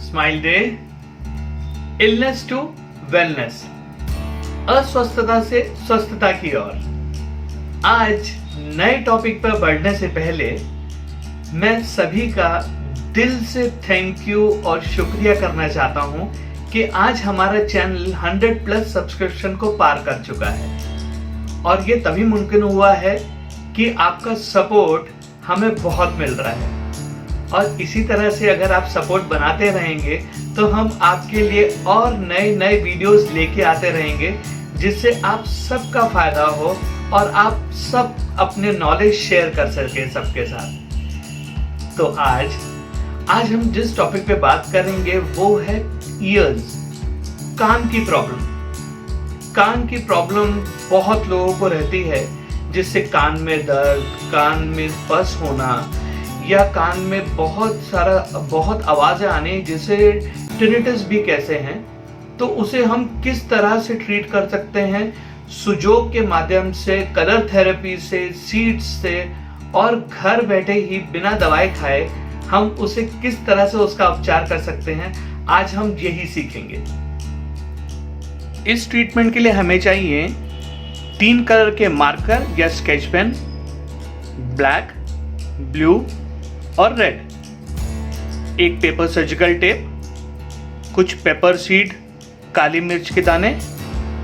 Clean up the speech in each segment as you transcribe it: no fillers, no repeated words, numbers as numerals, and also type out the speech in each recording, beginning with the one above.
Smile day, illness to wellness, अस्वस्थता से स्वस्थता की ओर। आज नए टॉपिक पर बढ़ने से पहले मैं सभी का दिल से थैंक यू और शुक्रिया करना चाहता हूं कि आज हमारा चैनल 100+ सब्सक्रिप्शन को पार कर चुका है और ये तभी मुमकिन हुआ है कि आपका सपोर्ट हमें बहुत मिल रहा है। और इसी तरह से अगर आप सपोर्ट बनाते रहेंगे तो हम आपके लिए और नए नए वीडियोस लेके आते रहेंगे जिससे आप सबका फायदा हो और आप सब अपने नॉलेज शेयर कर सके सबके साथ। तो आज हम जिस टॉपिक पे बात करेंगे वो है ईयर्स, कान की प्रॉब्लम। कान की प्रॉब्लम बहुत लोगों को रहती है, जिससे कान में दर्द, कान में बस होना या कान में बहुत आवाज़ें आने, जिसे टिनिटस भी कहते हैं। तो उसे हम किस तरह से ट्रीट कर सकते हैं? सुजोग के माध्यम से, कलर थेरेपी से, सीड्स से और घर बैठे ही बिना दवाई खाए हम उसे किस तरह से उसका उपचार कर सकते हैं, आज हम यही सीखेंगे। इस ट्रीटमेंट के लिए हमें चाहिए 3 कलर के मार्कर या स्केच पेन, ब्लैक, ब्लू और रेड, एक पेपर सर्जिकल टेप, कुछ पेपर सीड, काली मिर्च के दाने।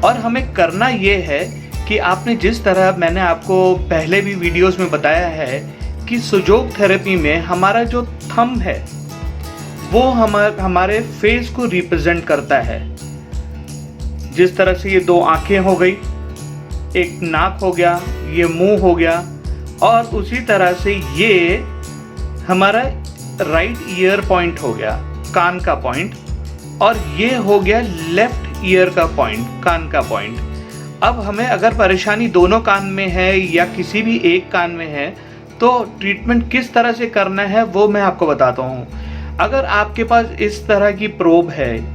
और हमें करना ये है कि आपने जिस तरह मैंने आपको पहले भी वीडियोस में बताया है कि सुजोग थेरेपी में हमारा जो थंब है वो हमारे फेस को रिप्रेजेंट करता है। जिस तरह से ये 2 आंखें हो गई, एक नाक हो गया, ये मुंह हो गया, और उसी तरह से ये हमारा राइट ईयर पॉइंट हो गया, कान का पॉइंट, और ये हो गया लेफ्ट ईयर का पॉइंट, कान का पॉइंट। अब हमें अगर परेशानी दोनों कान में है या किसी भी एक कान में है तो ट्रीटमेंट किस तरह से करना है वो मैं आपको बताता हूँ। अगर आपके पास इस तरह की प्रोब है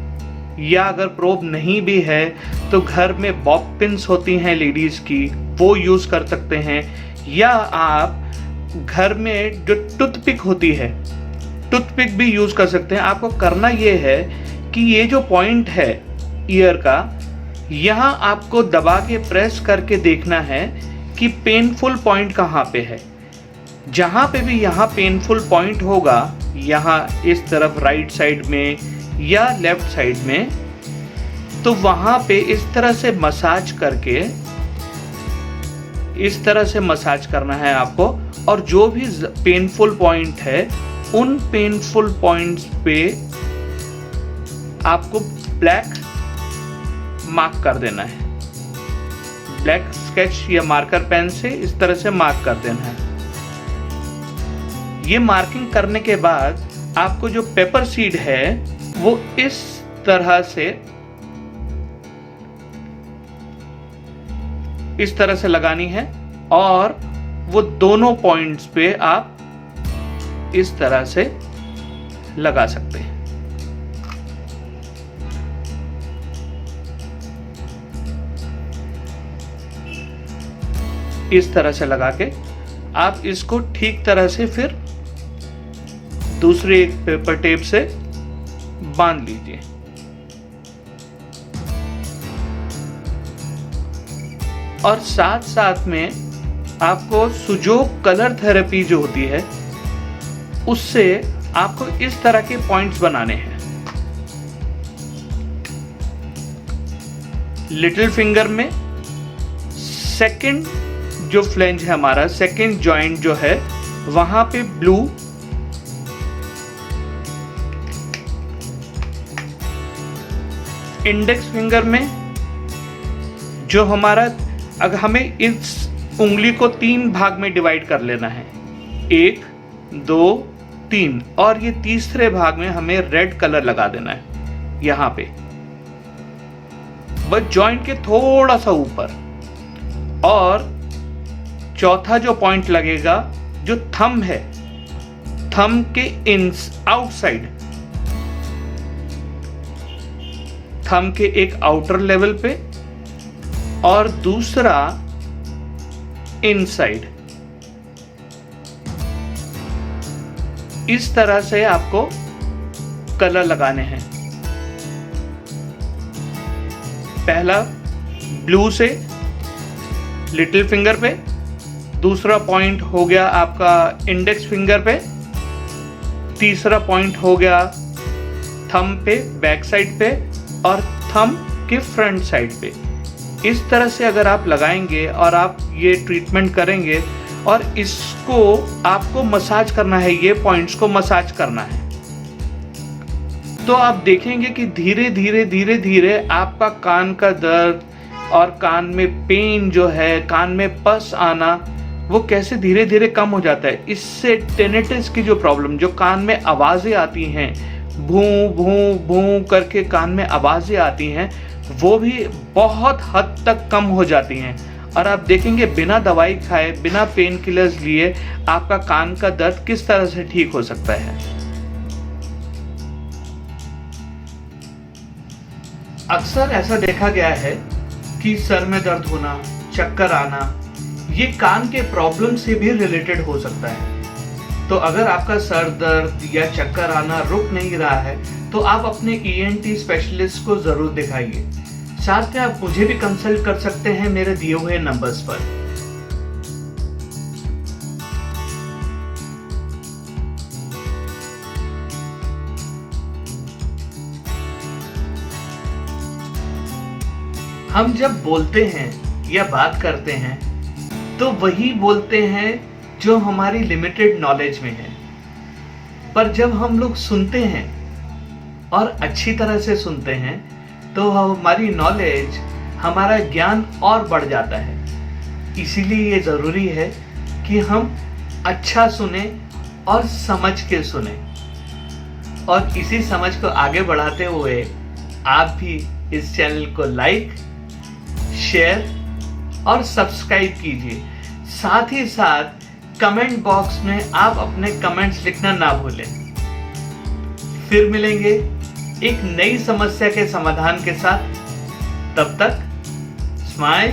या अगर प्रोब नहीं भी है तो घर में बॉब पिन्स होती हैं लेडीज़ की, वो यूज़ कर सकते हैं। या आप घर में जो टूथपिक होती है, टूथपिक भी यूज़ कर सकते हैं। आपको करना ये है कि ये जो पॉइंट है ईयर का, यहाँ आपको दबा के प्रेस करके देखना है कि पेनफुल पॉइंट कहाँ पे है। जहाँ पे भी यहाँ पेनफुल पॉइंट होगा, यहाँ इस तरफ राइट साइड में या लेफ्ट साइड में, तो वहाँ पे इस तरह से मसाज करके, इस तरह से मसाज करना है आपको। और जो भी पेनफुल पॉइंट है उन पेनफुल पॉइंट्स पे आपको ब्लैक मार्क कर देना है। ब्लैक स्केच या मार्कर पेन से इस तरह से मार्क कर देना है। ये मार्किंग करने के बाद आपको जो पेपर सीड है वो इस तरह से लगानी है और वो दोनों पॉइंट्स पे आप इस तरह से लगा सकते हैं। इस तरह से लगा के आप इसको ठीक तरह से फिर दूसरे एक पेपर टेप से बांध लीजिए। और साथ साथ में आपको सुजोग कलर थेरेपी जो होती है उससे आपको इस तरह के पॉइंट्स बनाने हैं। लिटिल फिंगर में सेकंड जो फ्लेंज है, हमारा सेकंड जॉइंट जो है, वहां पे ब्लू, इंडेक्स फिंगर में जो हमारा, अगर हमें इस उंगली को 3 भाग में डिवाइड कर लेना है, 1, 2, 3, और ये तीसरे भाग में हमें रेड कलर लगा देना है यहाँ पे, बस जॉइंट के थोड़ा सा ऊपर। और चौथा जो पॉइंट लगेगा, जो थंब है, थंब के आउटसाइड, थंब के एक आउटर लेवल पे और दूसरा इनसाइड। इस तरह से आपको कलर लगाने हैं। पहला ब्लू से लिटिल फिंगर पे, दूसरा पॉइंट हो गया आपका इंडेक्स फिंगर पे, तीसरा पॉइंट हो गया थंब पे बैक साइड पे और थंब के फ्रंट साइड पे। इस तरह से अगर आप लगाएंगे और आप ये ट्रीटमेंट करेंगे और इसको आपको मसाज करना है, ये पॉइंट्स को मसाज करना है, तो आप देखेंगे कि धीरे धीरे धीरे धीरे आपका कान का दर्द और कान में पेन जो है, कान में पस आना, वो कैसे धीरे धीरे कम हो जाता है। इससे टेनिटस की जो प्रॉब्लम, जो कान में आवाज़ें आती हैं, भूं भूं भूं करके कान में आवाज़ें आती हैं, वो भी बहुत हद तक कम हो जाती हैं। और आप देखेंगे बिना दवाई खाए, बिना पेन किलर्स लिए आपका कान का दर्द किस तरह से ठीक हो सकता है। अक्सर ऐसा देखा गया है कि सर में दर्द होना, चक्कर आना, ये कान के प्रॉब्लम से भी रिलेटेड हो सकता है। तो अगर आपका सर दर्द या चक्कर आना रुक नहीं रहा है तो आप अपने ENT स्पेशलिस्ट को जरूर दिखाइए। साथ में आप मुझे भी कंसल्ट कर सकते हैं मेरे दिए हुए नंबर्स पर। हम जब बोलते हैं या बात करते हैं तो वही बोलते हैं जो हमारी लिमिटेड नॉलेज में है, पर जब हम लोग सुनते हैं और अच्छी तरह से सुनते हैं तो हमारी नॉलेज, हमारा ज्ञान और बढ़ जाता है। इसीलिए ये ज़रूरी है कि हम अच्छा सुने और समझ के सुने। और इसी समझ को आगे बढ़ाते हुए आप भी इस चैनल को लाइक, शेयर और सब्सक्राइब कीजिए। साथ ही साथ कमेंट बॉक्स में आप अपने कमेंट्स लिखना ना भूलें। फिर मिलेंगे एक नई समस्या के समाधान के साथ। तब तक स्माइल